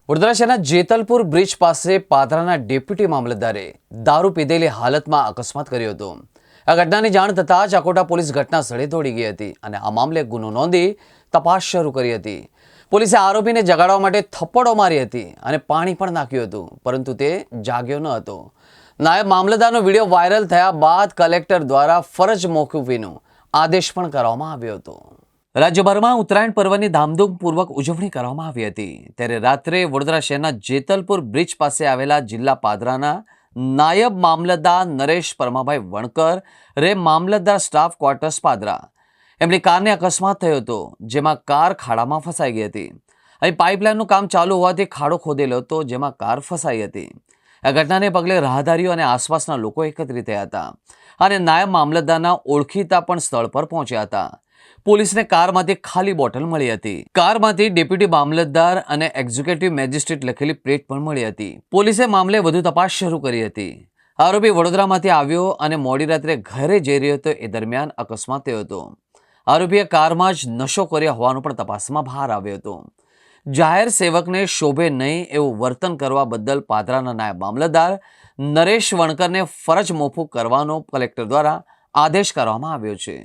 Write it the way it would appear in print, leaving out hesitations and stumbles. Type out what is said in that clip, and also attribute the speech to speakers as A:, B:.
A: વડોદરા શહેરના જેતલપુર બ્રિજ પાસે પાદરાના ડેપ્યુટી મામલતદારે દારૂ પીધેલી હાલતમાં અકસ્માત કર્યો હતો। આ ઘટનાની જાણ થતાં જ અકોટા પોલીસ ઘટના સ્થળે દોડી ગઈ હતી અને આ મામલે ગુનો નોંધી તપાસ શરૂ કરી હતી। પોલીસે આરોપીને જગાડવા માટે થપ્પડો મારી હતી અને પાણી પણ નાખ્યું હતું, પરંતુ તે જાગ્યો ન હતો। નાયબ મામલતદારનો વિડીયો વાયરલ થયા બાદ કલેક્ટર દ્વારા ફરજ મોકૂફીનો આદેશ પણ કરવામાં આવ્યો હતો। રાજ્યભરમાં ઉત્તરાયણ પર્વની ધામધૂમપૂર્વક ઉજવણી કરવામાં આવી હતી, ત્યારે રાત્રે વડોદરા શહેરના જેતલપુર બ્રિજ પાસે આવેલા જિલ્લા પાદરાના નાયબ મામલતદાર નરેશ પરમાભાઈ વણકર રે મામલતદાર સ્ટાફ ક્વાર્ટર્સ પાદરા એમની કારને અકસ્માત થયો હતો, જેમાં કાર ખાડામાં ફસાઈ ગઈ હતી। અહીં પાઇપલાઇનનું કામ ચાલુ હોવાથી ખાડો ખોદેલો હતો, જેમાં કાર ફસાઈ હતી। આ ઘટનાને પગલે રાહદારીઓ અને આસપાસના લોકો એકત્રિત થયા હતા અને નાયબ મામલતદારના ઓળખીતા પણ સ્થળ પર પહોંચ્યા હતા। પોલીસને કારમાંથી ખાલી બોટલ મળી હતી। કારમાંથી ડેપ્યુટી મામલતદાર અને એક્ઝિક્યુટિવ મેજિસ્ટ્રેટ લખેલી પ્લેટ પણ મળી હતી। પોલીસે મામલે વધુ તપાસ શરૂ કરી હતી। આરોપી વડોદરામાંથી આવ્યો અને મોડી રાત્રે ઘરે જઈ રહ્યો હતો, એ દરમિયાન અકસ્માત થયો હતો। આરોપીએ કારમાં જ નશો કર્યો હોવાનું પણ તપાસમાં બહાર આવ્યો હતો। જાહેર સેવકને શોભે નહીં એવું વર્તન કરવા બદલ પાદરાના નાયબ મામલતદાર નરેશ વણકરને ફરજ મોકૂફ કરવાનો કલેક્ટર દ્વારા આદેશ કરવામાં આવ્યો છે।